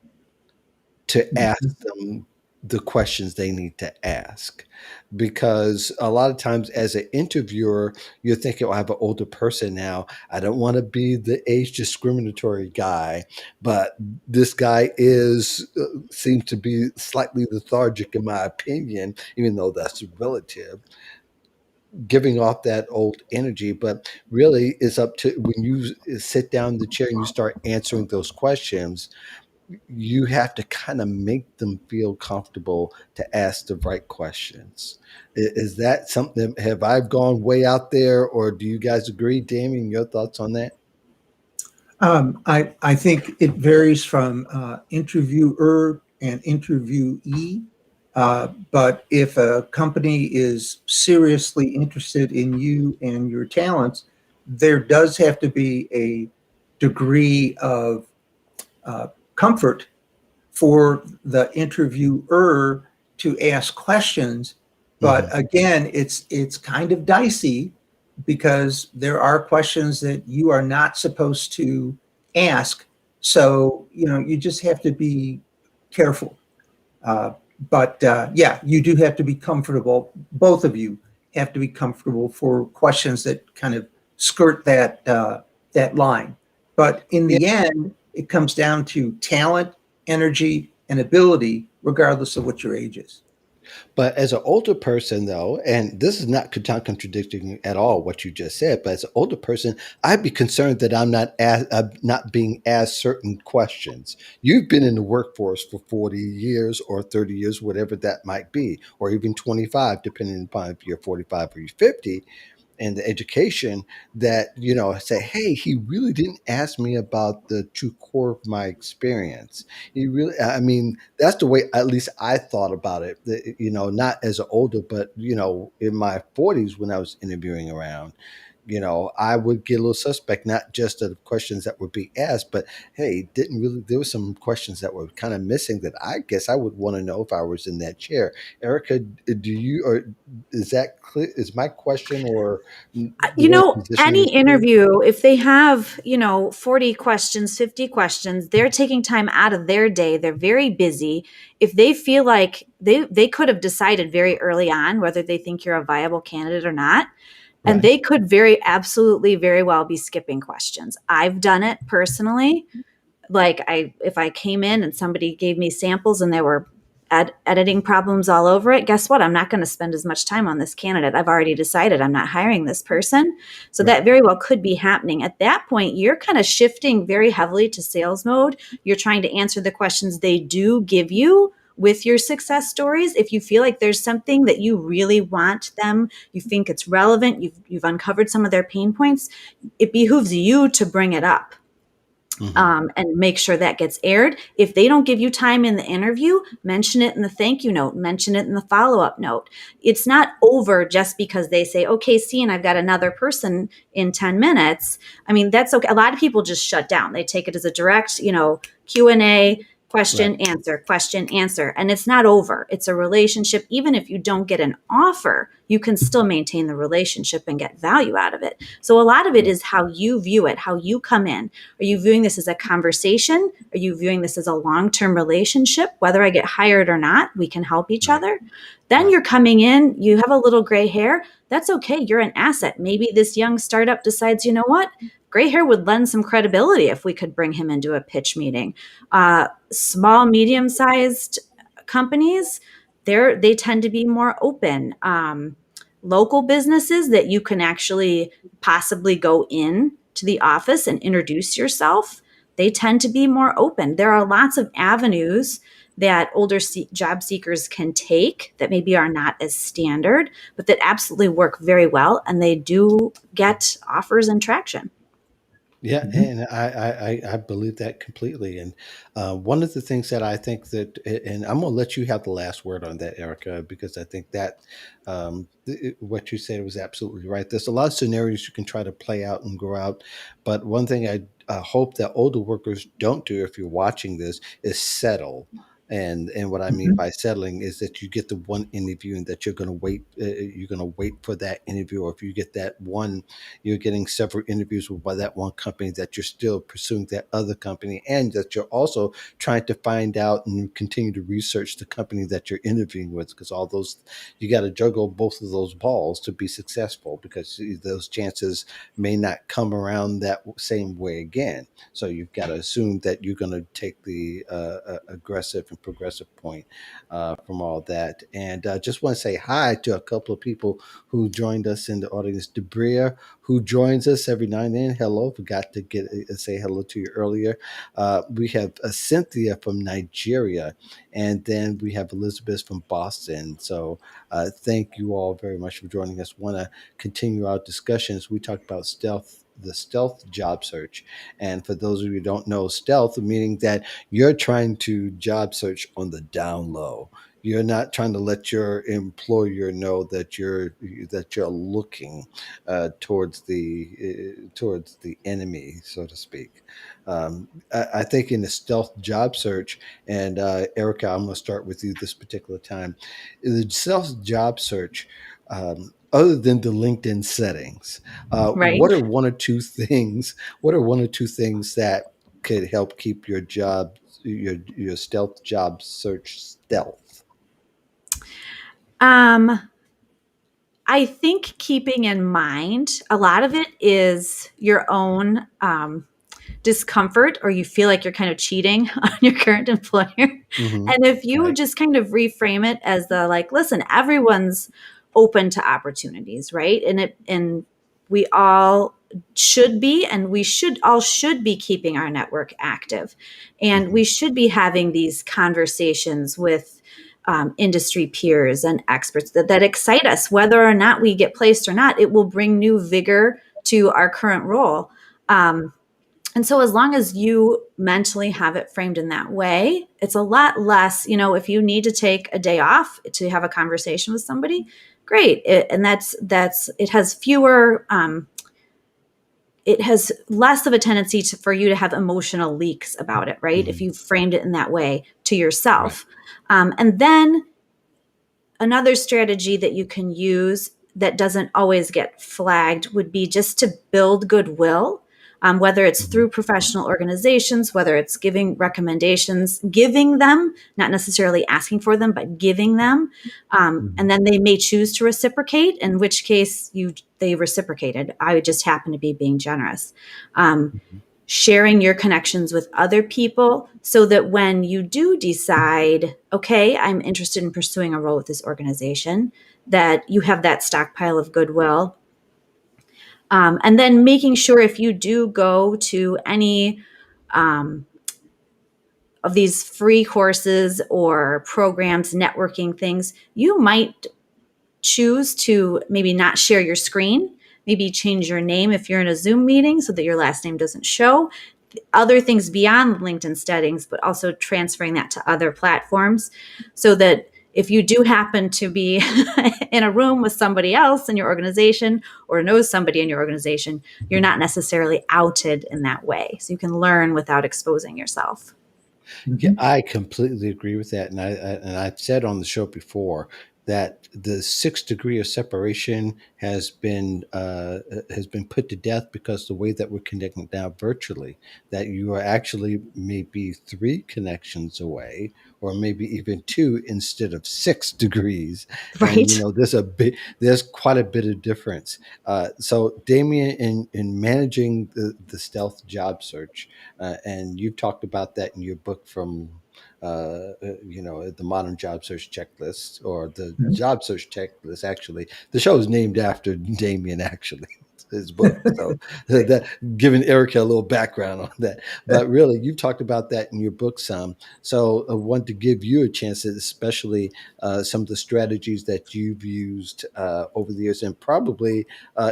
to ask them the questions they need to ask. Because a lot of times, as an interviewer, you're thinking, oh, I have an older person now. I don't want to be the age discriminatory guy, but this guy seems to be slightly lethargic, in my opinion, even though that's relative, giving off that old energy. But really, it's up to when you sit down in the chair and you start answering those questions, you have to kind of make them feel comfortable to ask the right questions. Is that something? Have I gone way out there, or do you guys agree, Damien? Your thoughts on that? I think it varies from interviewer and interviewee. But if a company is seriously interested in you and your talents, there does have to be a degree of comfort for the interviewer to ask questions. But Hmm. again, it's kind of dicey because there are questions that you are not supposed to ask. So, you just have to be careful. Uh, but yeah, you do have to be comfortable. Both of you have to be comfortable for questions that kind of skirt that line. But in the end, it comes down to talent, energy, and ability, regardless of what your age is. But as an older person, though, and this is not contradicting at all what you just said, but as an older person, I'd be concerned that I'm not being asked certain questions. You've been in the workforce for 40 years or 30 years, whatever that might be, or even 25, depending upon if you're 45 or you're 50, and the education that say, hey, he really didn't ask me about the true core of my experience. He really, I mean, that's the way at least I thought about it. Not as an older, but in my 40s when I was interviewing around, I would get a little suspect, not just of the questions that would be asked, but hey, didn't really, there were some questions that were kind of missing that I guess I would want to know if I was in that chair. Erica, do you, or is that clear? Is my question or the way I'm positioning Any it clear? interview, if they have, 40 questions, 50 questions, they're taking time out of their day. They're very busy. If they feel like they could have decided very early on whether they think you're a viable candidate or not. And Right. they could very absolutely very well be skipping questions. I've done it personally. Like if I came in and somebody gave me samples and there were editing problems all over it, guess what? I'm not going to spend as much time on this candidate. I've already decided I'm not hiring this person. So Right. that very well could be happening. At that point, you're kind of shifting very heavily to sales mode. You're trying to answer the questions they do give you with your success stories. If you feel like there's something that you really want them, you think it's relevant, you've uncovered some of their pain points, it behooves you to bring it up, Hmm. and make sure that gets aired. If they don't give you time in the interview, mention it in the thank you note, mention it in the follow up note. It's not over just because they say, okay, see, and I've got another person in 10 minutes. I mean, that's okay. A lot of people just shut down. They take it as a direct, Q&A, Right. question, answer. And it's not over. It's a relationship. Even if you don't get an offer, you can still maintain the relationship and get value out of it. So a lot of it Right. is how you view it, how you come in. Are you viewing this as a conversation? Are you viewing this as a long-term relationship? Whether I get hired or not, we can help each Right. other. Then Right. you're coming in, you have a little gray hair. That's okay. You're an asset. Maybe this young startup decides, you know what? Gray hair would lend some credibility if we could bring him into a pitch meeting. Small, medium-sized companies, they tend to be more open. Local businesses that you can actually possibly go in to the office and introduce yourself, they tend to be more open. There are lots of avenues that older job seekers can take that maybe are not as standard, but that absolutely work very well, and they do get offers and traction. Yeah, Mhm. and I believe that completely. And one of the things that I think that, and I'm gonna let you have the last word on that, Erica, because I think that what you said was absolutely right. There's a lot of scenarios you can try to play out and grow out, but one thing I hope that older workers don't do, if you're watching this, is settle. And what I mean Mhm. by settling is that you get the one interview and that you're going to wait for that interview, or if you get that one, you're getting several interviews with by that one company, that you're still pursuing that other company, and that you're also trying to find out and continue to research the company that you're interviewing with, because all those, you got to juggle both of those balls to be successful, because those chances may not come around that same way again. So you've got to assume that you're going to take the aggressive and progressive point from all that. And just want to say hi to a couple of people who joined us in the audience. Debria, who joins us every now and then. Hello, forgot to get say hello to you earlier. We have Cynthia from Nigeria, and then we have Elizabeth from Boston. So thank you all very much for joining us. Want to continue our discussions. We talked about the stealth job search. And for those of you who don't know, stealth meaning that you're trying to job search on the down low. You're not trying to let your employer know that you're looking towards the enemy, so to speak. I think in the stealth job search, and Erica, I'm going to start with you this particular time. In the stealth job search, other than the LinkedIn settings, Right. what are one or two things? What are one or two things that could help keep your stealth job search stealth? Um, I think keeping in mind a lot of it is your own discomfort, or you feel like you're kind of cheating on your current employer. Hmm. And if you Right. just kind of reframe it as the like, listen, everyone's open to opportunities, right? And we all should be, and we should be keeping our network active. And Hmm. we should be having these conversations with industry peers and experts that excite us, whether or not we get placed or not. It will bring new vigor to our current role. And so, as long as you mentally have it framed in that way, it's a lot less, if you need to take a day off to have a conversation with somebody, great. And it has it has less of a tendency for you to have emotional leaks about it, right? If Hmm. you framed it in that way to Right. yourself. And then another strategy that you can use that doesn't always get flagged would be just to build goodwill, whether it's Hmm. through professional organizations, whether it's giving recommendations, giving them, not necessarily asking for them, but giving them. Hmm. And then they may choose to reciprocate, in which case they reciprocated. I just happen to be being generous. Um, Sharing your connections with other people so that when you do decide, okay, I'm interested in pursuing a role with this organization, that you have that stockpile of goodwill. And then making sure if you do go to any um, of these free courses or programs, networking things, you might choose to maybe not share your screen, maybe change your name if you're in a Zoom meeting so that your last name doesn't show. Other things beyond LinkedIn settings, but also transferring that to other platforms so that if you do happen to be in a room with somebody else in your organization or knows somebody in your organization, you're not necessarily outed in that way. So you can learn without exposing yourself. Yeah, Mhm. I completely agree with that, and I've said on the show before that the sixth degree of separation has been put to death, because the way that we're connecting now virtually, that you are actually maybe three connections away, or maybe even two instead of 6 degrees, and Right. there's quite a bit of difference. So, Damien, in managing the stealth job search. And you've talked about that in your book from, the modern job search checklist, or the Mhm. job search checklist. Actually, the show is named after Damien. Actually, his book. So that giving Erica a little background on that. But really, you talked about that in your book some. So I want to give you a chance, especially some of the strategies that you've used over the years, and probably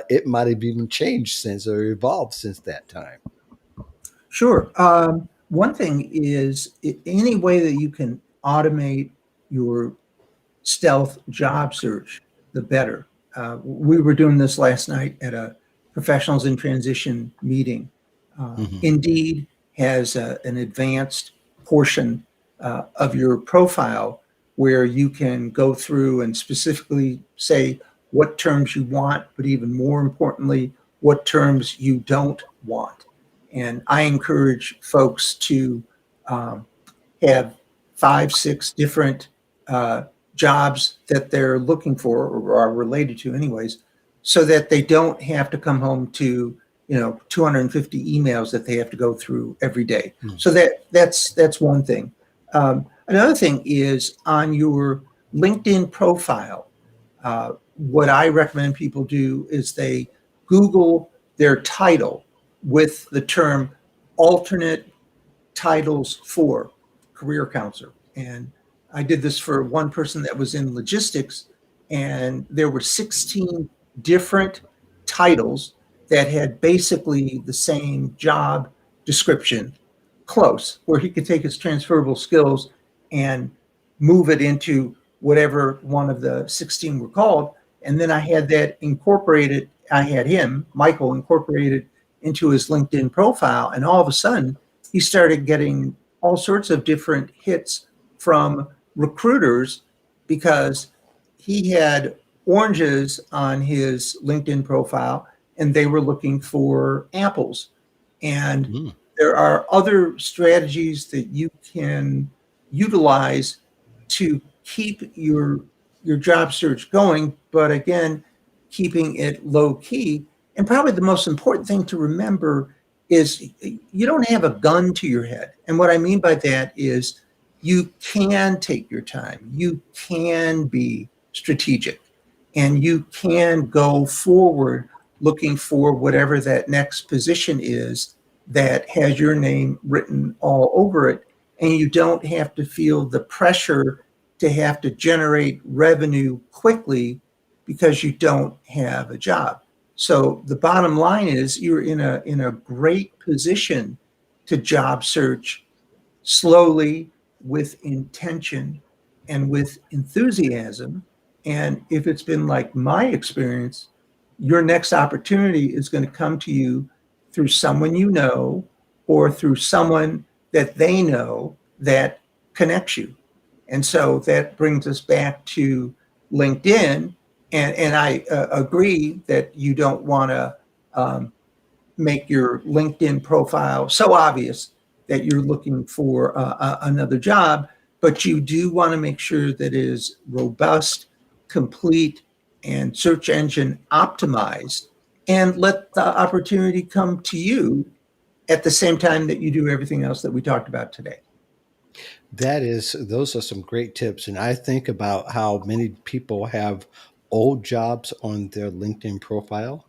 it might have even changed since or evolved since that time. Sure. One thing is any way that you can automate your stealth job search, the better. We were doing this last night at a professionals in transition meeting. Hmm. Indeed has an advanced portion of your profile where you can go through and specifically say what terms you want, but even more importantly, what terms you don't want. And I encourage folks to um, have 5, 6 different uh, jobs that they're looking for or are related to, anyways, so that they don't have to come home to 250 emails that they have to go through every day. So that's one thing. Another thing is on your LinkedIn profile. What I recommend people do is they Google their title with the term alternate titles for career counselor. And I did this for one person that was in logistics, and there were 16 different titles that had basically the same job description, close, where he could take his transferable skills and move it into whatever one of the 16 were called. And then I had that incorporated, I had him, Michael, incorporated into his LinkedIn profile. And all of a sudden, he started getting all sorts of different hits from recruiters because he had oranges on his LinkedIn profile and they were looking for apples. And Mm. there are other strategies that you can utilize to keep your job search going, but again, keeping it low key. And probably the most important thing to remember is you don't have a gun to your head. And what I mean by that is you can take your time, you can be strategic, and you can go forward looking for whatever that next position is that has your name written all over it. And you don't have to feel the pressure to have to generate revenue quickly because you don't have a job. So the bottom line is you're in a great position to job search slowly, with intention and with enthusiasm. And if it's been like my experience, your next opportunity is going to come to you through someone you know or through someone that they know that connects you. And so that brings us back to LinkedIn. And I agree that you don't want to um, make your LinkedIn profile so obvious that you're looking for another job, but you do want to make sure that it is robust, complete, and search engine optimized, and let the opportunity come to you at the same time that you do everything else that we talked about today. Those are some great tips. And I think about how many people have old jobs on their LinkedIn profile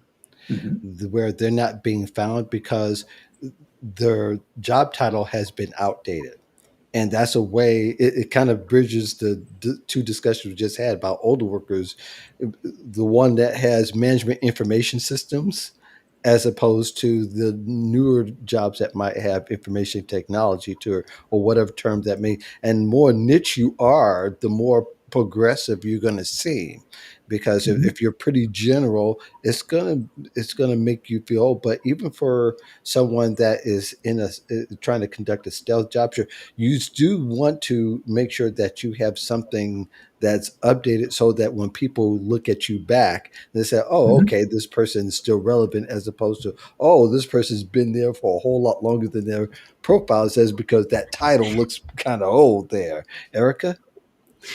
Mhm. where they're not being found because their job title has been outdated. And that's a way it kind of bridges the two discussions we just had about older workers, the one that has management information systems as opposed to the newer jobs that might have information technology to it, or whatever term that may. And more niche you are, the more progressive you're going to see, because Mhm. if you're pretty general, it's gonna make you feel old. But even for someone that is trying to conduct a stealth job, sure, you do want to make sure that you have something that's updated so that when people look at you back, they say, oh, Mhm. okay, this person is still relevant, as opposed to, oh, this person's been there for a whole lot longer than their profile says because that title looks kind of old there. Erica,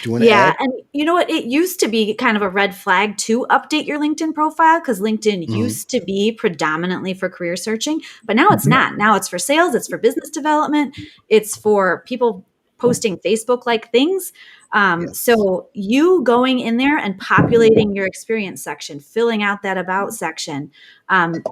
do you want to Yeah. add? And you know what? It used to be kind of a red flag to update your LinkedIn profile because LinkedIn Mhm. used to be predominantly for career searching, but now it's Mhm. not. Now it's for sales, it's for business development, it's for people posting Facebook like things. Yes. So you going in there and populating your experience section, filling out that about section,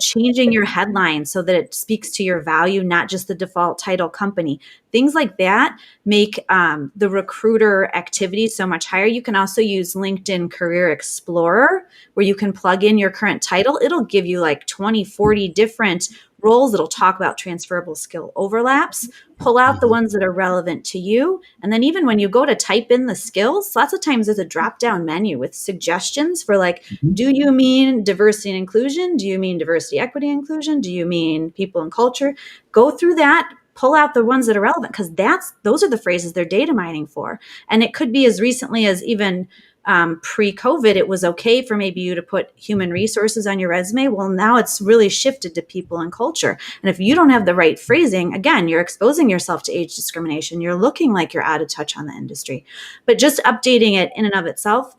changing your headline so that it speaks to your value, not just the default title company, things like that make the recruiter activity so much higher. You can also use LinkedIn Career Explorer, where you can plug in your current title. It'll give you like 20, 40 different roles. It'll talk about transferable skill overlaps, pull out the ones that are relevant to you. And then even when you go to type in the skills, lots of times there's a drop down menu with suggestions for like, do you mean diversity and inclusion? Do you mean diversity, equity, inclusion? Do you mean people and culture? Go through that, pull out the ones that are relevant, because those are the phrases they're data mining for. And it could be as recently as even pre-COVID, it was okay for maybe you to put human resources on your resume. Well, now it's really shifted to people and culture. And if you don't have the right phrasing, again, you're exposing yourself to age discrimination. You're looking like you're out of touch on the industry. But just updating it in and of itself,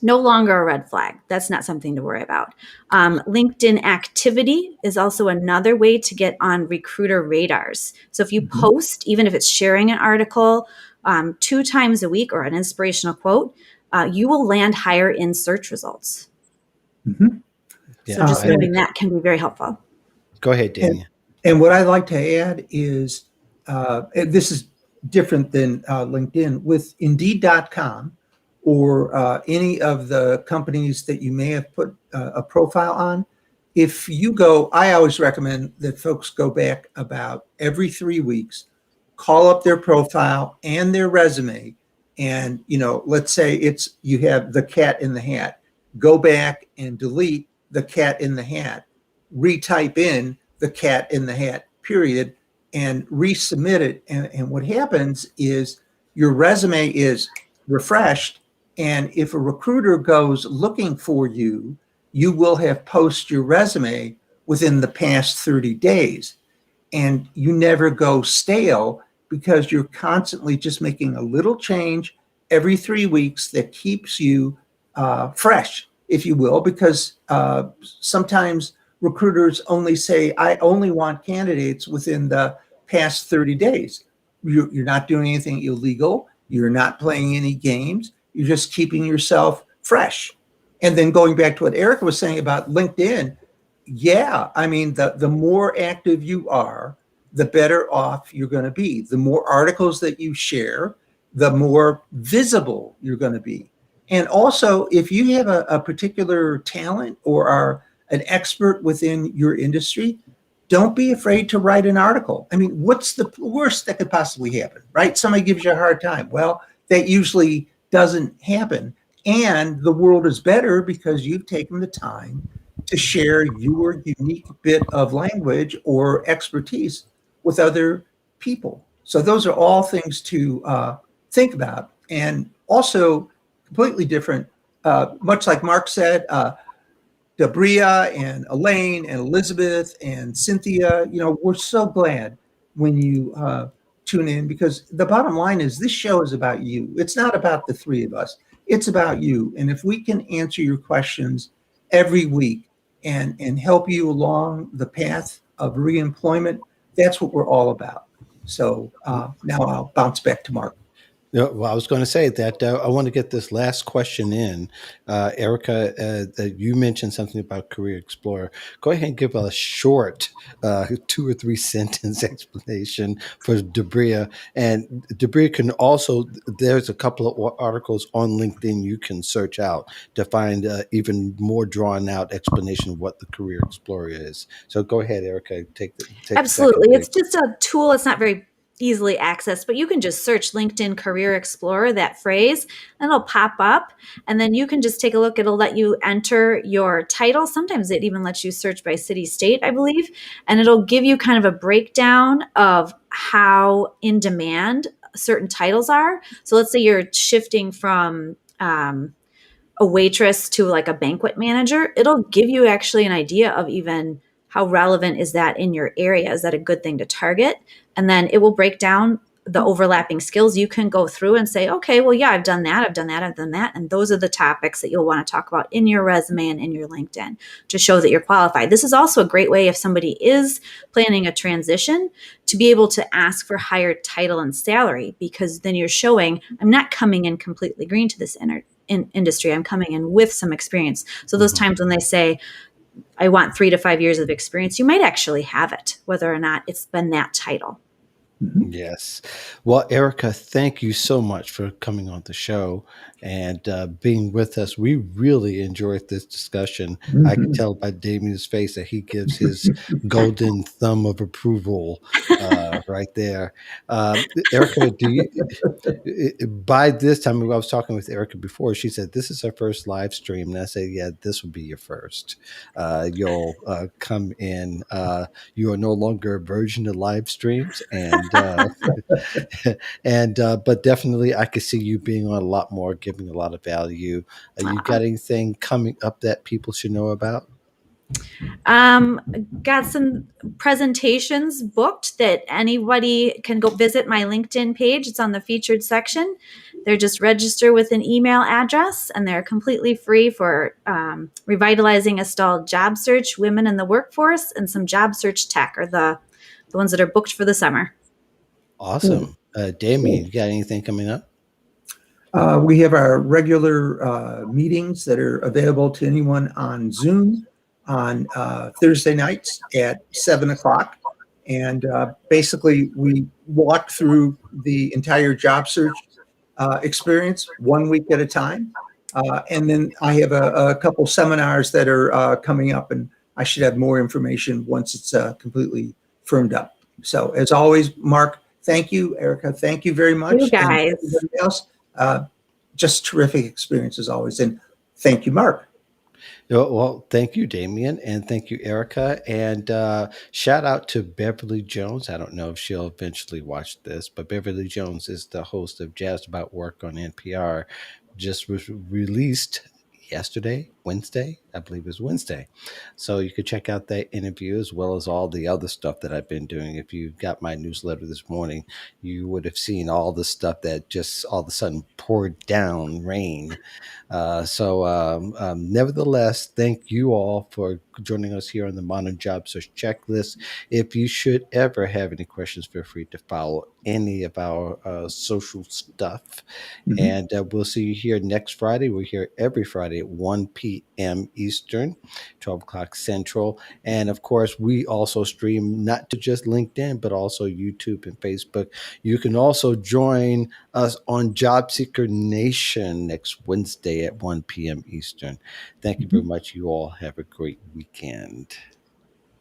no longer a red flag. That's not something to worry about. LinkedIn activity is also another way to get on recruiter radars. So if you post, even if it's sharing an article 2 times a week or an inspirational quote, you will land higher in search results. Yeah, So just knowing that can be very helpful. Go ahead, Damian. And what I'd like to add is, and this is different than LinkedIn, with Indeed.com or any of the companies that you may have put a profile on. If you go, I always recommend that folks go back about every 3 weeks, call up their profile and their resume. And, let's say you have the cat in the hat, go back and delete the cat in the hat, retype in the cat in the hat, period, and resubmit it. And what happens is your resume is refreshed. And if a recruiter goes looking for you, you will have posted your resume within the past 30 days. And you never go stale because you're constantly just making a little change every 3 weeks that keeps you fresh, if you will, because sometimes recruiters only say, I only want candidates within the past 30 days. You're not doing anything illegal. You're not playing any games. You're just keeping yourself fresh. And then going back to what Erica was saying about LinkedIn, yeah, I mean, the more active you are, the better off you're going to be. The more articles that you share, the more visible you're going to be. And also, if you have a particular talent or are an expert within your industry, don't be afraid to write an article. I mean, what's the worst that could possibly happen, right? Somebody gives you a hard time. Well, that usually doesn't happen. And the world is better because you've taken the time to share your unique bit of language or expertise with other people. So those are all things to think about. And also completely different, much like Mark said, Dabria and Elaine and Elizabeth and Cynthia, we're so glad when you tune in, because the bottom line is this show is about you. It's not about the three of us. It's about you. And if we can answer your questions every week and help you along the path of reemployment, that's what we're all about. So now I'll bounce back to Mark. Yeah, well, I was going to say that I want to get this last question in. Erica, you mentioned something about Career Explorer. Go ahead and give a short 2 or 3 sentence explanation for Dabria. And Dabria can also, there's a couple of articles on LinkedIn you can search out to find even more drawn out explanation of what the Career Explorer is. So go ahead, Erica, take Absolutely. It's just a tool. It's not very easily accessed, but you can just search LinkedIn Career Explorer, that phrase, and it'll pop up. And then you can just take a look. It'll let you enter your title. Sometimes it even lets you search by city, state, I believe. And it'll give you kind of a breakdown of how in demand certain titles are. So let's say you're shifting from a waitress to like a banquet manager. It'll give you actually an idea of even how relevant is that in your area? Is that a good thing to target? And then it will break down the overlapping skills, you can go through and say, okay, well, yeah, I've done that, I've done that, I've done that. And those are the topics that you'll want to talk about in your resume and in your LinkedIn to show that you're qualified. This is also a great way if somebody is planning a transition to be able to ask for higher title and salary, because then you're showing I'm not coming in completely green to this industry. I'm coming in with some experience. So those Mhm. times when they say, I want 3 to 5 years of experience, you might actually have it, whether or not it's been that title. Mhm. Yes. Well, Erica, thank you so much for coming on the show and being with us. We really enjoyed this discussion. I could Mhm. tell by Damien's face that he gives his golden thumb of approval right there. Erica, by this time, I was talking with Erica before. She said this is her first live stream, and I said, "Yeah, this will be your first. You'll come in. You are no longer a virgin to live streams, and and but definitely, I could see you being on a lot more, giving a lot of value. You Uh, got anything coming up that people should know about? Um, got some presentations booked that anybody can go visit my LinkedIn page. It's on the featured section. They're just register with an email address, and they're completely free for revitalizing a stalled job search, women in the workforce, and some job search tech are the ones that are booked for the summer. Cool. Awesome, Damien. Cool. You got anything coming up? We have our regular meetings that are available to anyone on Zoom on Thursday nights at 7 o'clock. And basically, we walk through the entire job search experience 1 week at a time. And then I have a couple seminars that are coming up, and I should have more information once it's completely firmed up. So, as always, Mark, thank you. Erica, thank you very You much. And guys. everybody else, just terrific experience as always. And thank you, Mark. Well, thank you, Damien, and thank you, Erica. And shout out to Beverly Jones. I don't know if she'll eventually watch this, but Beverly Jones is the host of Jazz About Work on NPR. Just was released yesterday, Wednesday, I believe it was Wednesday. So you could check out that interview as well as all the other stuff that I've been doing. If you got my newsletter this morning, you would have seen all the stuff that just all of a sudden poured down rain. Nevertheless, thank you all for joining us here on the Modern Job Search Checklist. If you should ever have any questions, feel free to follow any of our social stuff. Mhm. And we'll see you here next Friday. We're here every Friday at 1 p.m. Eastern, 12 o'clock Central. And of course, we also stream not to just LinkedIn, but also YouTube and Facebook. You can also join us on Job Seeker Nation next Wednesday at 1 p.m. Eastern. Thank you very Mhm. much. You all have a great weekend.